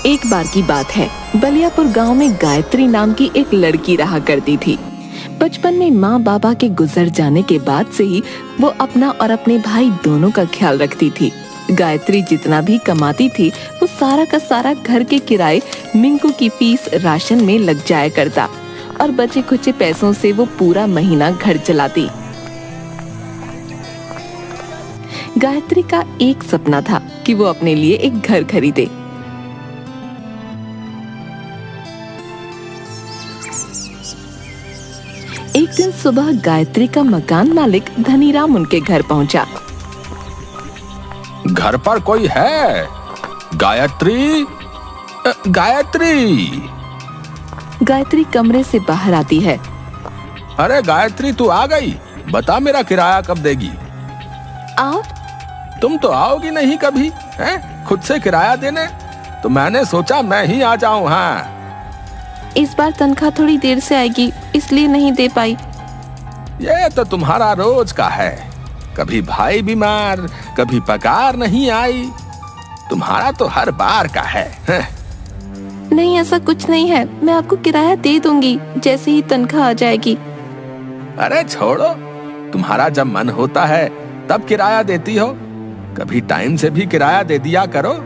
एक बार की बात है, बलियापुर गांव में गायत्री नाम की एक लड़की रहा करती थी। बचपन में माँ बाबा के गुजर जाने के बाद से ही वो अपना और अपने भाई दोनों का ख्याल रखती थी। गायत्री जितना भी कमाती थी वो सारा का सारा घर के किराए, मिंकू की फीस, राशन में लग जाया करता और बचे खुचे पैसों से वो पूरा महीना घर चलाती। गायत्री का एक सपना था कि वो अपने लिए एक घर खरीदे। एक दिन सुबह गायत्री का मकान मालिक धनीराम उनके घर पहुंचा। घर पर कोई है? गायत्री, गायत्री। गायत्री कमरे से बाहर आती है। अरे गायत्री, तू आ गई? बता मेरा किराया कब देगी? आओ। तुम तो आओगी नहीं कभी, हैं? खुद से किराया देने। तो मैंने सोचा मैं ही आ जाऊं। हाँ, इस बार तनख्वाह थोड़ी देर से आएगी, इसलिए नहीं दे पाई। ये तो तुम्हारा रोज का है। कभी भाई बीमार, कभी पगार नहीं आई। तुम्हारा तो हर बार का है। नहीं, ऐसा कुछ नहीं है। मैं आपको किराया दे दूंगी जैसे ही तनख्वाह आ जाएगी। अरे छोड़ो, तुम्हारा जब मन होता है तब किराया देती हो। कभी टाइम से भी किराया दे दिया करो।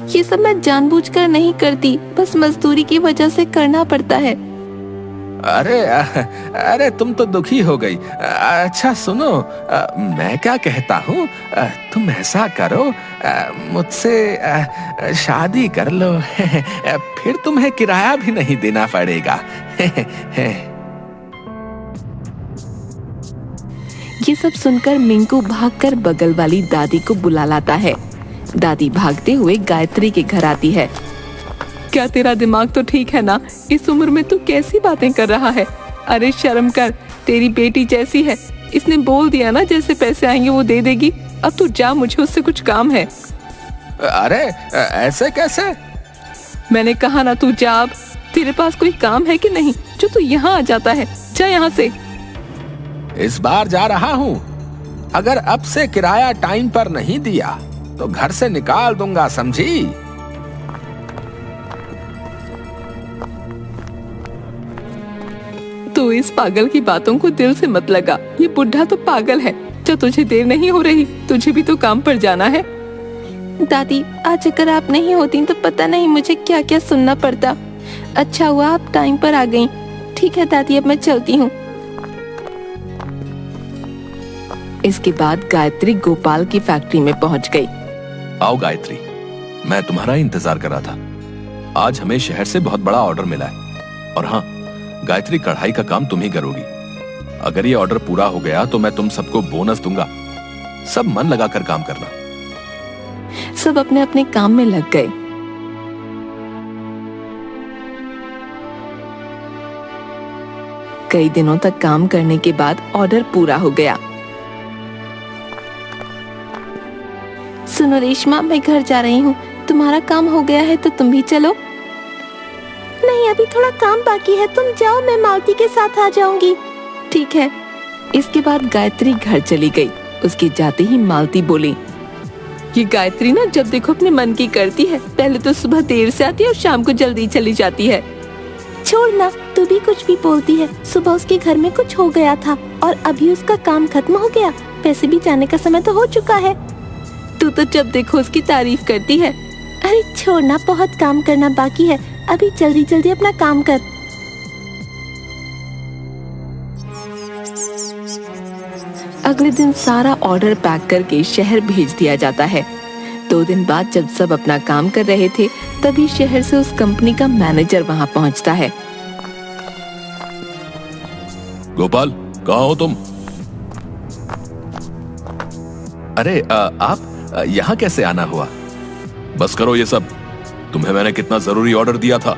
ये सब मैं जानबूझकर नहीं करती, बस मजदूरी की वजह से करना पड़ता है। अरे तुम तो दुखी हो गई। अच्छा सुनो, मैं क्या कहता हूँ, तुम ऐसा करो, मुझसे शादी कर लो। फिर तुम्हें किराया भी नहीं देना पड़ेगा। ये सब सुनकर मिंकू भागकर बगल वाली दादी को बुला लाता है। दादी भागते हुए गायत्री के घर आती है। क्या तेरा दिमाग तो ठीक है ना? इस उम्र में तू कैसी बातें कर रहा है? अरे शर्म कर, तेरी बेटी जैसी है। इसने बोल दिया ना जैसे पैसे आएंगे वो दे देगी। अब तू जा, मुझे उससे कुछ काम है। अरे ऐसे कैसे? मैंने कहा ना, तू जा। अब तेरे पास कोई काम है कि नहीं जो तू यहाँ आ जाता है? जा यहाँ से। इस बार जा रहा हूँ। अगर अब से किराया टाइम पर नहीं दिया तो घर से निकाल दूंगा, समझी? तू इस पागल की बातों को दिल से मत लगा। ये बुढ़ा तो पागल है। जो तुझे देर नहीं हो रही, तुझे भी तो काम पर जाना है। दादी, आज अगर आप नहीं होती तो पता नहीं मुझे क्या क्या सुनना पड़ता। अच्छा हुआ आप टाइम पर आ गईं। ठीक है दादी, अब मैं चलती हूँ। इसके बाद गायत्री गोपाल की फैक्ट्री में पहुंच गई। आओ गायत्री, मैं तुम्हारा इंतजार कर रहा था। आज हमें शहर से बहुत बड़ा ऑर्डर मिला है। और हाँ गायत्री, कढ़ाई का काम तुम ही करोगी। अगर ये ऑर्डर पूरा हो गया तो मैं तुम सबको बोनस दूंगा। सब मन लगाकर काम करना। सब अपने अपने काम में लग गए। कई दिनों तक काम करने के बाद ऑर्डर पूरा हो गया। सुनो रेशमा, मैं घर जा रही हूँ। तुम्हारा काम हो गया है तो तुम भी चलो। नहीं, अभी थोड़ा काम बाकी है। तुम जाओ, मैं मालती के साथ आ जाऊंगी। ठीक है। इसके बाद गायत्री घर चली गई। उसके जाते ही मालती बोली, ये गायत्री ना जब देखो अपने मन की करती है। पहले तो सुबह देर से आती है और शाम को जल्दी चली जाती है। छोड़ ना, तू भी कुछ भी बोलती है। सुबह उसके घर में कुछ हो गया था और अभी उसका काम खत्म हो गया। वैसे भी जाने का समय तो हो चुका है। तू तो जब देखो उसकी तारीफ करती है। अरे छोड़ना, बहुत काम करना बाकी है। अभी जल्दी जल्दी अपना काम कर। अगले दिन सारा ऑर्डर पैक करके शहर भेज दिया जाता है। 2 दिन बाद जब सब अपना काम कर रहे थे तभी शहर से उस कंपनी का मैनेजर वहां पहुंचता है। गोपाल, कहाँ हो तुम? अरे आप यहाँ कैसे आना हुआ? बस करो ये सब। तुम्हें मैंने कितना जरूरी ऑर्डर दिया था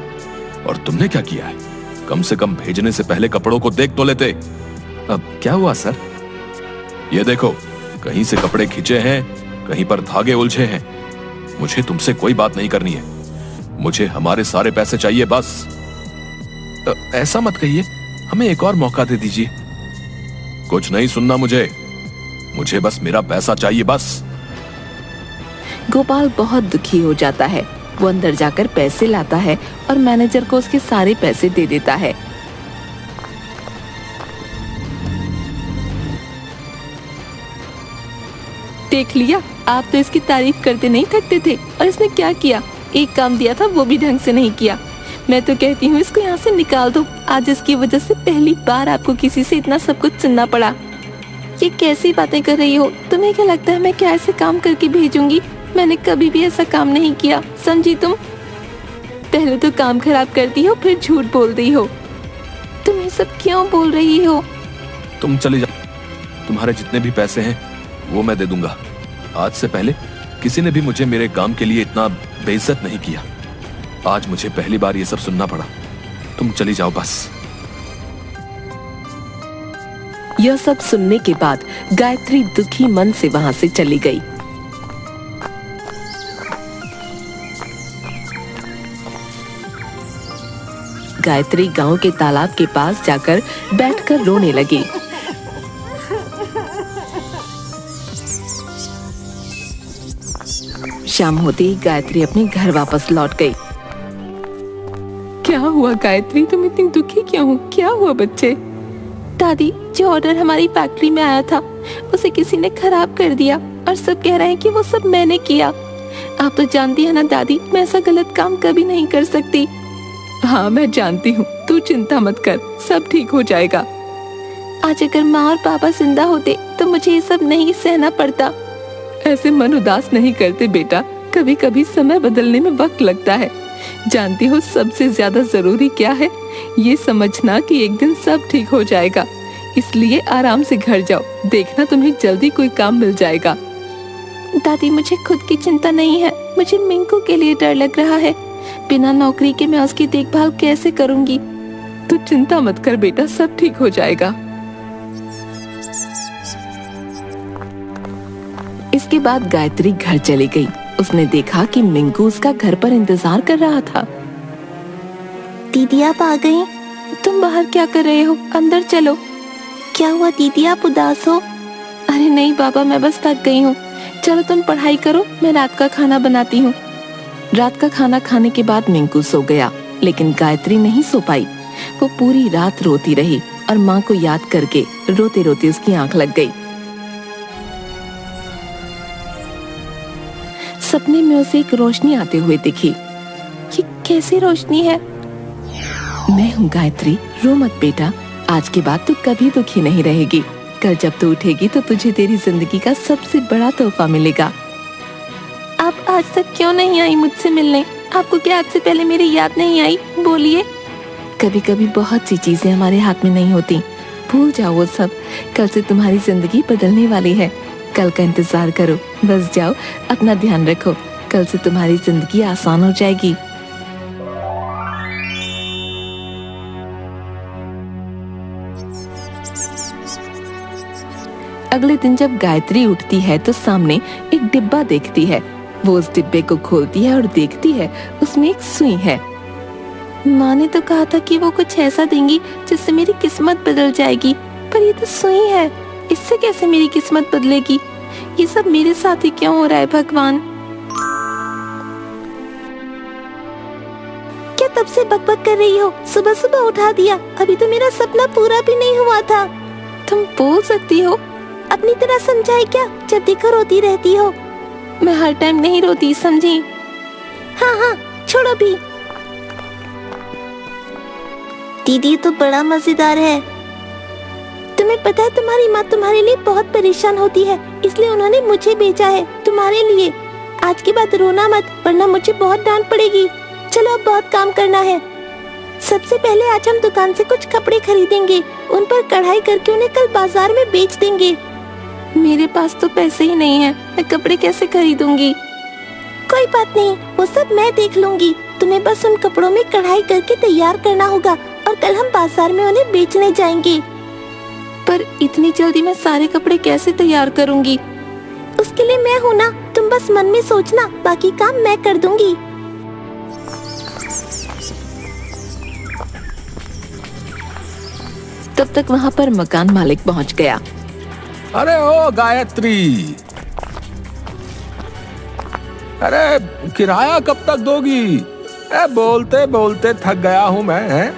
और तुमने क्या किया है? कम से कम भेजने से पहले कपड़ों को देख तो लेते। अब क्या हुआ सर? ये देखो, कहीं से कपड़े खींचे हैं, कहीं पर धागे उलझे हैं। मुझे तुमसे कोई बात नहीं करनी है। मुझे हमारे सारे पैसे चाहिए बस। ऐसा मत कहिए, हमें एक और मौका दे दीजिए। कुछ नहीं सुनना मुझे बस मेरा पैसा चाहिए बस। गोपाल बहुत दुखी हो जाता है। वो अंदर जाकर पैसे लाता है और मैनेजर को उसके सारे पैसे दे देता है। देख लिया, आप तो इसकी तारीफ करते नहीं थकते थे और इसने क्या किया, एक काम दिया था वो भी ढंग से नहीं किया। मैं तो कहती हूँ इसको यहाँ से निकाल दो। आज इसकी वजह से पहली बार आपको किसी से इतना सब कुछ सुनना पड़ा। ये कैसी बातें कर रही हो? तुम्हें क्या लगता है मैं क्या ऐसे काम करके भेजूंगी? मैंने कभी भी ऐसा काम नहीं किया, समझी तुम? पहले तो काम खराब करती हो, फिर झूठ बोल रही हो। तुम ये सब क्यों बोल रही हो? तुम चले जाओ, तुम्हारे जितने भी पैसे हैं वो मैं दे दूंगा। आज से पहले किसी ने भी मुझे मेरे काम के लिए इतना बेइज्जत नहीं किया। आज मुझे पहली बार ये सब सुनना पड़ा। तुम चली जाओ बस। यह सब सुनने के बाद गायत्री दुखी मन से वहां से चली गई। गायत्री गांव के तालाब के पास जाकर बैठकर रोने लगी। शाम होते ही गायत्री अपने घर वापस लौट गई। क्या हुआ गायत्री, तुम इतनी दुखी क्यों हो? क्या हुआ बच्चे? दादी, जो ऑर्डर हमारी फैक्ट्री में आया था उसे किसी ने खराब कर दिया और सब कह रहे हैं कि वो सब मैंने किया। आप तो जानती है ना दादी, मैं ऐसा गलत काम कभी नहीं कर सकती। हाँ मैं जानती हूँ, तू चिंता मत कर, सब ठीक हो जाएगा। आज अगर माँ और पापा जिंदा होते तो मुझे ये सब नहीं सहना पड़ता। ऐसे मन उदास नहीं करते बेटा, कभी कभी समय बदलने में वक्त लगता है। जानती हो सबसे ज्यादा जरूरी क्या है? ये समझना कि एक दिन सब ठीक हो जाएगा। इसलिए आराम से घर जाओ, देखना तुम्हें जल्दी कोई काम मिल जाएगा। दादी, मुझे खुद की चिंता नहीं है, मुझे मिंकू के लिए डर लग रहा है। बिना नौकरी के मैं उसकी देखभाल कैसे करूंगी? तू चिंता मत कर बेटा, सब ठीक हो जाएगा। इसके बाद गायत्री घर चली गई। उसने देखा कि मिंकू उसका घर पर इंतजार कर रहा था। दीदी आप आ गई? तुम बाहर क्या कर रहे हो? अंदर चलो। क्या हुआ दीदी, आप उदास हो? अरे नहीं बाबा, मैं बस थक गई हूँ। चलो तुम पढ़ाई करो, मैं रात का खाना बनाती हूँ। रात का खाना खाने के बाद मिंकू सो गया, लेकिन गायत्री नहीं सो पाई। वो पूरी रात रोती रही और माँ को याद करके रोते रोते उसकी आंख लग गई। सपने में उसे एक रोशनी आते हुए दिखी। ये कैसी रोशनी है? मैं हूँ गायत्री, रो मत बेटा। आज के बाद तू कभी दुखी नहीं रहेगी। कल जब तू उठेगी तो तुझे तेरी जिंदगी का सबसे बड़ा तोहफा मिलेगा। आप आज तक क्यों नहीं आई मुझसे मिलने? आपको क्या आज से पहले मेरी याद नहीं आई? बोलिए। कभी कभी बहुत सी चीजें हमारे हाथ में नहीं होती, भूल जाओ वो सब। कल से तुम्हारी जिंदगी बदलने वाली है। कल का इंतजार करो, बस जाओ, अपना ध्यान रखो। कल से तुम्हारी जिंदगी आसान हो जाएगी। अगले दिन जब गायत्री उठती है तो सामने एक डिब्बा देखती है। वो उस डिब्बे को खोलती है और देखती है उसमें एक सुई है। माँ ने तो कहा था कि वो कुछ ऐसा देंगी जिससे मेरी किस्मत बदल जाएगी, पर ये तो सुई है, इससे कैसे मेरी किस्मत बदलेगी? ये सब मेरे साथ ही क्यों हो रहा है भगवान? क्या तब से बकबक कर रही हो? सुबह सुबह उठा दिया, अभी तो मेरा सपना पूरा भी नहीं हुआ था। तुम बोल सकती हो? अपनी तरह समझाए क्या? जब देखो रोती रहती हो। मैं हर टाइम नहीं रोती, समझी? हाँ हाँ, छोड़ो भी। दीदी तो बड़ा मजेदार है। तुम्हें पता है तुम्हारी माँ तुम्हारे लिए बहुत परेशान होती है, इसलिए उन्होंने मुझे भेजा है तुम्हारे लिए। आज के बाद रोना मत, वरना मुझे बहुत डांट पड़ेगी। चलो अब बहुत काम करना है। सबसे पहले आज हम दुकान से कुछ कपड़े खरीदेंगे, उन पर कढ़ाई करके उन्हें कल बाजार में बेच देंगे। मेरे पास तो पैसे ही नहीं है, मैं कपड़े कैसे खरीदूंगी? कोई बात नहीं, वो सब मैं देख लूंगी। तुम्हें बस उन कपड़ों में कढ़ाई करके तैयार करना होगा और कल हम बाजार में उन्हें बेचने जाएंगे। पर इतनी जल्दी मैं सारे कपड़े कैसे तैयार करूंगी? उसके लिए मैं हूँ ना, तुम बस मन में सोचना, बाकी काम मैं कर दूंगी। तब तक वहाँ पर मकान मालिक पहुँच गया। अरे ओ गायत्री, अरे किराया कब तक दोगी? बोलते बोलते थक गया हूँ मैं।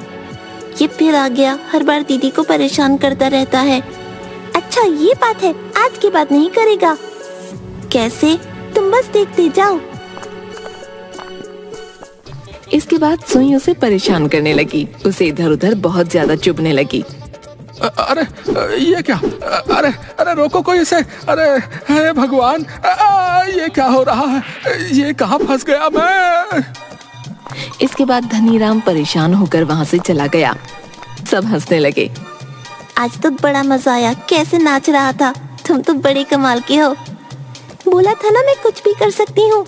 ये फिर आ गया, हर बार दीदी को परेशान करता रहता है। अच्छा ये बात है, आज के बाद नहीं करेगा। कैसे? तुम बस देखते जाओ। इसके बाद सुई उसे परेशान करने लगी, उसे इधर उधर बहुत ज्यादा चुभने लगी। अरे ये क्या? अरे अरे रोको कोई इसे। अरे हे भगवान, ये क्या हो रहा है? ये कहाँ फंस गया मैं? इसके बाद धनीराम परेशान होकर वहाँ से चला गया। सब हंसने लगे। आज तो बड़ा मजा आया, कैसे नाच रहा था। तुम तो बड़े कमाल के हो। बोला था ना मैं कुछ भी कर सकती हूँ।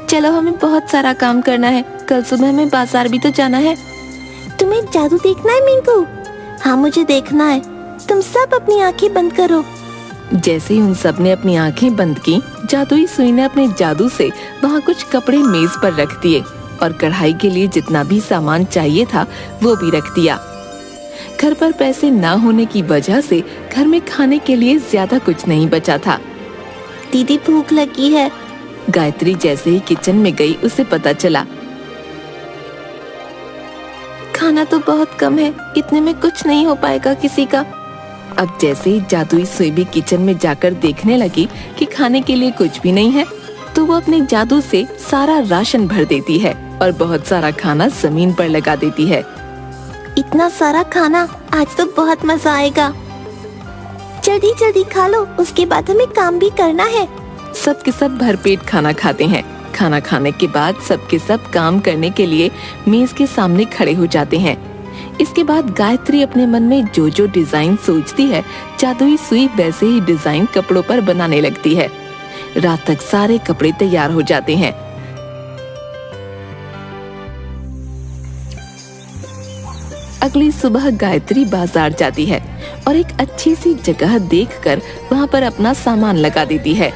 चलो हमें बहुत सारा काम करना है, कल सुबह हमें बाजार भी तो जाना है। तुम्हें जादू देखना है मिंकू? हाँ मुझे देखना है। तुम सब अपनी आंखें बंद करो। जैसे ही उन सब ने अपनी आंखें बंद की, जादुई सुई ने अपने जादू से वहाँ कुछ कपड़े मेज पर रख दिए और कढ़ाई के लिए जितना भी सामान चाहिए था वो भी रख दिया। घर पर पैसे ना होने की वजह से घर में खाने के लिए ज्यादा कुछ नहीं बचा था। दीदी भूख लगी है। गायत्री जैसे ही किचन में गई उसे पता चला खाना तो बहुत कम है, इतने में कुछ नहीं हो पाएगा किसी का। अब जैसे ही जादुई सुई भी किचन में जाकर देखने लगी कि खाने के लिए कुछ भी नहीं है, तो वो अपने जादू से सारा राशन भर देती है और बहुत सारा खाना जमीन पर लगा देती है। इतना सारा खाना, आज तो बहुत मजा आएगा। जल्दी जल्दी खा लो, उसके बाद हमें काम भी करना है। सब के सब भरपेट खाना खाते हैं। खाना खाने के बाद सब के सब काम करने के लिए मेज के सामने खड़े हो जाते हैं। इसके बाद गायत्री अपने मन में जो जो डिजाइन सोचती है, जादुई सुई वैसे ही डिजाइन कपड़ों पर बनाने लगती है। रात तक सारे कपड़े तैयार हो जाते हैं। अगली सुबह गायत्री बाजार जाती है और एक अच्छी सी जगह देखकर वहाँ पर अपना सामान लगा देती है।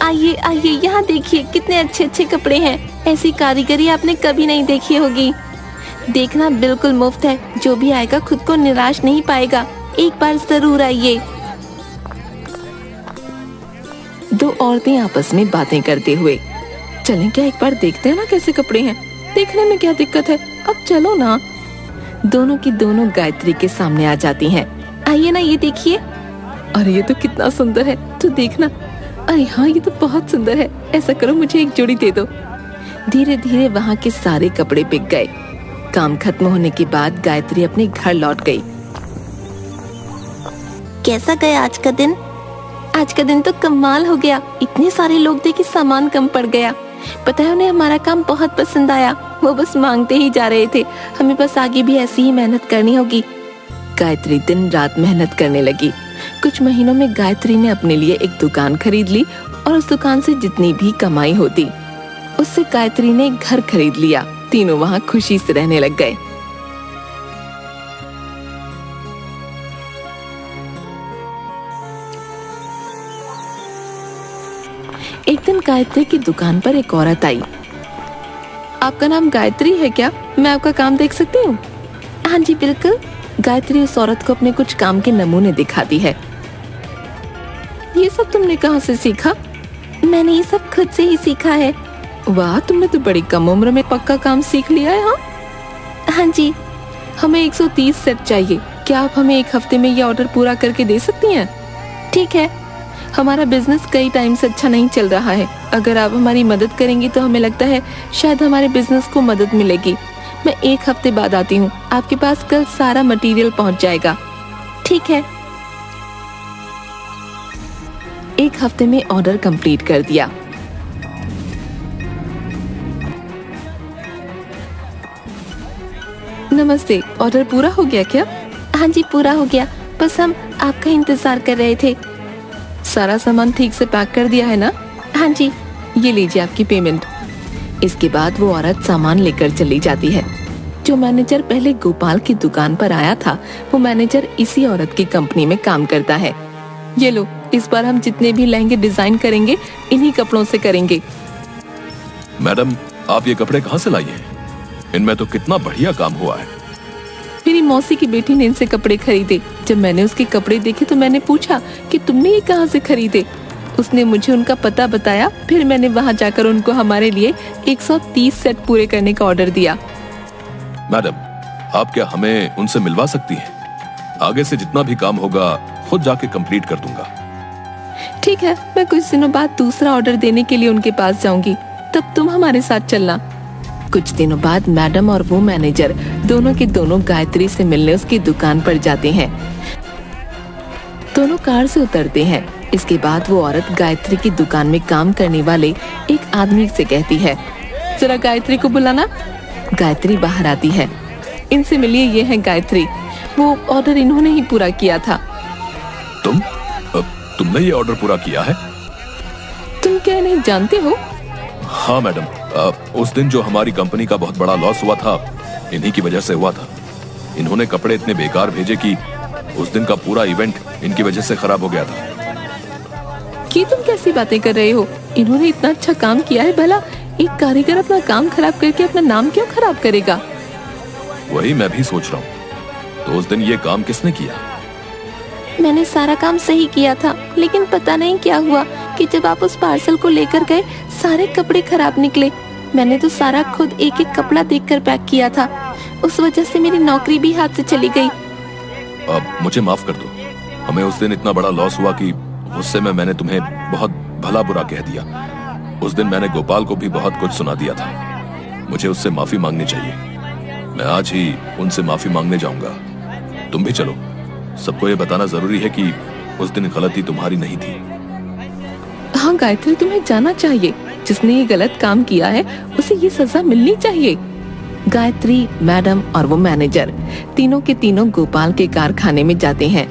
आइए आइए, यहाँ देखिए कितने अच्छे अच्छे कपड़े हैं। ऐसी कारीगरी आपने कभी नहीं देखी होगी। देखना बिल्कुल मुफ्त है, जो भी आएगा खुद को निराश नहीं पाएगा। एक बार जरूर आइए। दो औरतें आपस में बातें करते हुए, चलें क्या एक बार देखते हैं ना कैसे कपड़े हैं, देखने में क्या दिक्कत है, अब चलो ना। दोनों की दोनों गायत्री के सामने आ जाती हैं। आइए ना, ये देखिए। अरे ये तो कितना सुंदर है, तो देखना। अरे हाँ ये तो बहुत सुंदर है, ऐसा करो मुझे एक जोड़ी दे दो। धीरे धीरे वहाँ के सारे कपड़े बिक गए। काम खत्म होने के बाद गायत्री अपने घर लौट गई। कैसा गया आज का दिन? आज का दिन तो कमाल हो गया। इतने सारे लोग थे कि सामान कम पड़ गया। पता है उन्हें हमारा काम बहुत पसंद आया, वो बस मांगते ही जा रहे थे। हमें बस आगे भी ऐसी ही मेहनत करनी होगी। गायत्री दिन रात मेहनत करने लगी। कुछ महीनों में गायत्री ने अपने लिए एक दुकान खरीद ली और उस दुकान से जितनी भी कमाई होती उससे गायत्री ने एक घर खरीद लिया। तीनों वहाँ खुशी से रहने लग गए। एक दिन गायत्री की दुकान पर एक औरत आई। आपका नाम गायत्री है क्या? मैं आपका काम देख सकती हूँ? हाँ जी बिल्कुल। गायत्री उस औरत को अपने कुछ काम के नमूने दिखाती है। ये सब तुमने कहाँ से सीखा? मैंने ये सब खुद से ही सीखा है। वाह, तुमने तो बड़ी कम उम्र में पक्का काम सीख लिया है। हाँ हाँ जी। हमें 130 सेट चाहिए। क्या आप हमें एक हफ्ते में ये ऑर्डर पूरा करके दे सकती हैं? ठीक है। हमारा बिजनेस कई टाइम से अच्छा नहीं चल रहा है। अगर आप हमारी मदद करेंगी तो हमें लगता है शायद हमारे बिजनेस को मदद मिलेगी। मैं एक हफ्ते बाद आती हूँ, आपके पास कल सारा मटेरियल पहुँच जाएगा। ठीक है। एक हफ्ते में ऑर्डर कंप्लीट कर दिया। नमस्ते, ऑर्डर पूरा हो गया क्या? हाँ जी पूरा हो गया, बस हम आपका इंतजार कर रहे थे। सारा सामान ठीक से पैक कर दिया है ना? हाँ जी। ये लीजिए आपकी पेमेंट। इसके बाद वो औरत सामान लेकर चली जाती है। जो मैनेजर पहले गोपाल की दुकान पर आया था, वो मैनेजर इसी औरत की कंपनी में काम करता है। ये लो, इस बार हम जितने भी लहंगे डिजाइन करेंगे इन्हीं कपड़ों से करेंगे। मैडम, आप ये कपड़े कहाँ से लाई हैं? इनमें तो कितना बढ़िया काम हुआ है। मेरी मौसी की बेटी ने इनसे कपड़े खरीदे। जब मैंने उसके कपड़े देखे तो मैंने पूछा कि तुमने ये कहाँ से खरीदे। उसने मुझे उनका पता बताया, फिर मैंने वहाँ जाकर उनको हमारे लिए 130 सेट पूरे करने का ऑर्डर दिया। मैडम, आप क्या हमें उनसे मिलवा सकती हैं? आगे से जितना भी काम होगा खुद जाके कंप्लीट कर दूंगा। ठीक है, मैं कुछ दिनों बाद दूसरा ऑर्डर देने के लिए उनके पास जाऊंगी, तब तुम हमारे साथ चलना। कुछ दिनों बाद मैडम और वो मैनेजर दोनों के दोनों गायत्री से मिलने उसकी दुकान पर जाते हैं। दोनों कार से उतरते हैं। इसके बाद वो औरत गायत्री की दुकान में काम करने वाले एक आदमी से कहती है, जरा गायत्री को बुलाना। गायत्री बाहर आती है। इनसे मिलिए, ये है गायत्री, वो ऑर्डर इन्होंने ही पूरा किया था। तुमने ये ऑर्डर पूरा किया है? तुम क्या नहीं जानते हो? हाँ मैडम, उस दिन जो हमारी कंपनी का बहुत बड़ा लॉस हुआ था, इन्हीं की वजह से हुआ था। इन्होंने कपड़े इतने बेकार भेजे कि उस दिन का पूरा इवेंट इनकी वजह से खराब हो गया था। कि तुम कैसी बातें कर रहे हो? इन्होंने इतना अच्छा काम किया है, भला एक कारीगर अपना काम खराब करके अपना नाम क्यों खराब करेगा? वही मैं भी सोच रहा हूँ। तो उस दिन ये काम किसने किया? मैंने सारा काम सही किया था, लेकिन पता नहीं क्या हुआ कि जब आप उस पार्सल को लेकर गए सारे कपड़े खराब निकले। मैंने तो सारा खुद एक एक कपड़ा देखकर पैक किया था। उस वजह से मेरी नौकरी भी हाथ से चली गई। अब मुझे माफ कर दो। हमें उस दिन इतना बड़ा लॉस हुआ कि गुस्से में मैंने तुम्हें बहुत भला बुरा कह दिया। उस दिन मैंने गोपाल को भी बहुत कुछ सुना दिया था। मुझे उससे माफी मांगनी चाहिए। मैं आज ही उनसे माफी मांगने जाऊंगा। तुम भी चलो। सबको ये बताना जरूरी है कि उस दिन गलती तुम्हारी नहीं थी। हाँ गायत्री, तुम्हें जाना चाहिए। जिसने ये गलत काम किया है उसे ये सजा मिलनी चाहिए। गायत्री, मैडम और वो मैनेजर तीनों के तीनों गोपाल के कारखाने में जाते हैं।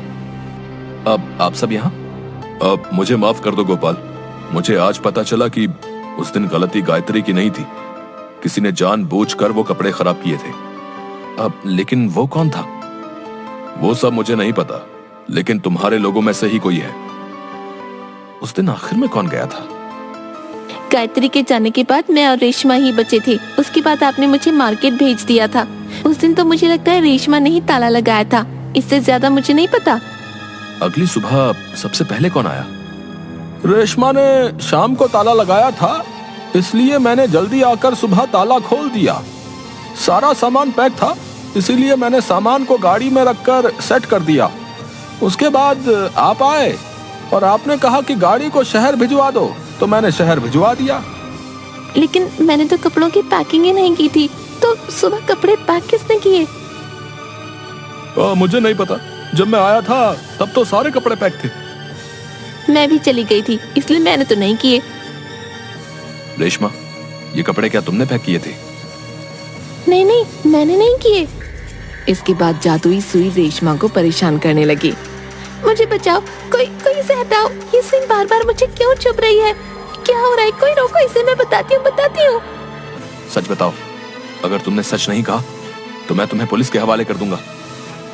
अब आप सब यहाँ? अब मुझे माफ कर दो गोपाल। मुझे आज पता चला कि उस दिन गलती गायत्री की नहीं थी। किसी ने जानबूझकर वो कपड़े खराब किए थे। अब लेकिन वो कौन था? वो सब मुझे नहीं पता, लेकिन तुम्हारे लोगों में से ही कोई है। उस दिन आखिर में कौन गया था? गायत्री के जाने के बाद मैं और रेशमा ही बचे थे। उसके बाद आपने मुझे मार्केट भेज दिया था। उस दिन तो मुझे लगता है रेशमा ने ही ताला लगाया था। इससे ज्यादा मुझे नहीं पता। अगली सुबह सबसे पहले कौन आया? रेशमा ने शाम को ताला लगाया था, इसलिए मैंने जल्दी आकर सुबह ताला खोल दिया। सारा सामान पैक था, इसीलिए मैंने सामान को गाड़ी में रखकर सेट कर दिया। उसके बाद आप आए और आपने कहा कि गाड़ी को शहर भिजवा दो, तो मैंने शहर भिजवा दिया। लेकिन मैंने तो कपड़ों की पैकिंग ही नहीं की थी, तो सुबह कपड़े पैक किसने किए? मुझे नहीं पता। जब मैं आया था तब तो सारे कपड़े पैक थे। मैं भी चली गई थी, इसलिए मैंने तो नहीं किए। रेशमा, ये कपड़े क्या तुमने पैक किए थे? नहीं नहीं, मैंने नहीं किए। इसके बाद जादुई सुई रेशमा को परेशान करने लगी। मुझे बचाओ, कोई इसे हटाओ। ये सुई बार बार मुझे क्यों चुभ रही है? क्या हो रहा है? कोई रोको इसे, मैं बताती हूँ। सच बताओ। अगर तुमने सच नहीं कहा तो मैं तुम्हें पुलिस के हवाले कर दूंगा।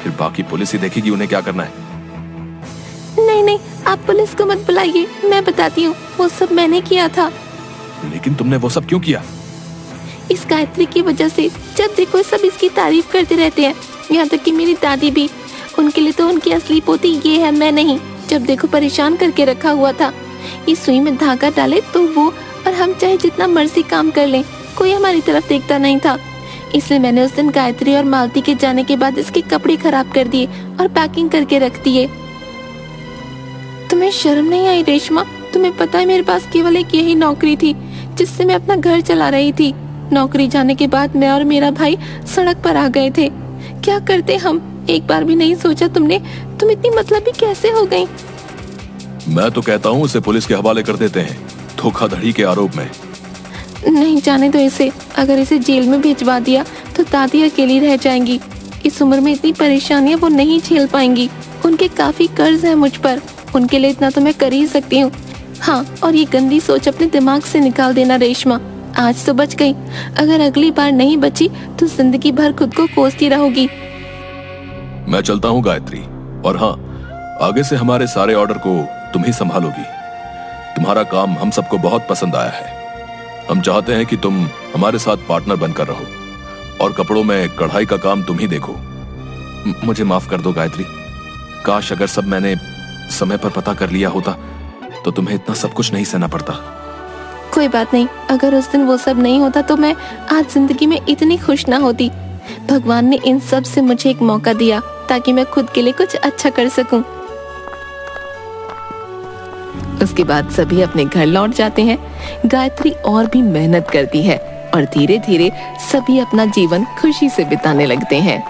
फिर बाकी पुलिस ही देखेगी उन्हें क्या करना है। नहीं, आप पुलिस को मत बुलाइए, मैं बताती हूँ। वो सब मैंने किया था। लेकिन तुमने वो सब क्यों किया? इस गायत्री की वजह से। जब देखो सब इसकी तारीफ करते रहते हैं, यहाँ तक कि मेरी दादी भी। उनके लिए तो उनकी असली पोती ये है, मैं नहीं। जब देखो परेशान करके रखा हुआ था। ये सुई में धागा डाले तो वो और हम चाहे जितना मर्जी काम कर लें, कोई हमारी तरफ देखता नहीं था। इसलिए मैंने उस दिन गायत्री और मालती के जाने के बाद इसके कपड़े खराब कर दिए और पैकिंग करके रख दिए। तुम्हें शर्म नहीं आई रेशमा? तुम्हें पता है मेरे पास केवल एक यही नौकरी थी जिससे मैं अपना घर चला रही थी। नौकरी जाने के बाद मैं और मेरा भाई सड़क पर आ गए थे। क्या करते हम? एक बार भी नहीं सोचा तुमने? तुम इतनी मतलबी कैसे हो गई? मैं तो कहता हूँ उसे पुलिस के हवाले कर देते हैं, धोखाधड़ी के आरोप में। नहीं, जाने दो इसे। अगर इसे जेल में भिजवा दिया तो दादी अकेली रह जाएंगी। इस उम्र में इतनी परेशानियां वो नहीं झेल पाएंगी। उनके काफी कर्ज है मुझ पर। उनके लिए इतना तो मैं कर ही सकती हूँ। हाँ, और ये गंदी सोच अपने दिमाग से निकाल देना रेशमा। आज तो बच गई, अगर अगली बार नहीं बची तो जिंदगी भर खुद को कोसती रहोगी। मैं चलता हूँ गायत्री। और हाँ, आगे से हमारे सारे ऑर्डर को तुम ही संभालोगी। तुम्हारा काम हम सबको बहुत पसंद आया है। हम चाहते हैं कि तुम हमारे साथ पार्टनर बनकर रहो और कपड़ों में कढ़ाई का काम तुम ही देखो। मुझे माफ कर दो गायत्री। काश अगर सब मैंने समय पर पता कर लिया होता तो तुम्हें इतना सब कुछ नहीं सहना पड़ता। कोई बात नहीं, अगर उस दिन वो सब नहीं होता तो मैं आज जिंदगी में इतनी खुश ना होती। भगवान ने इन सब से मुझे एक मौका दिया ताकि मैं खुद के लिए कुछ अच्छा कर सकूं। उसके बाद सभी अपने घर लौट जाते हैं। गायत्री और भी मेहनत करती है और धीरे धीरे सभी अपना जीवन खुशी से बिताने लगते हैं।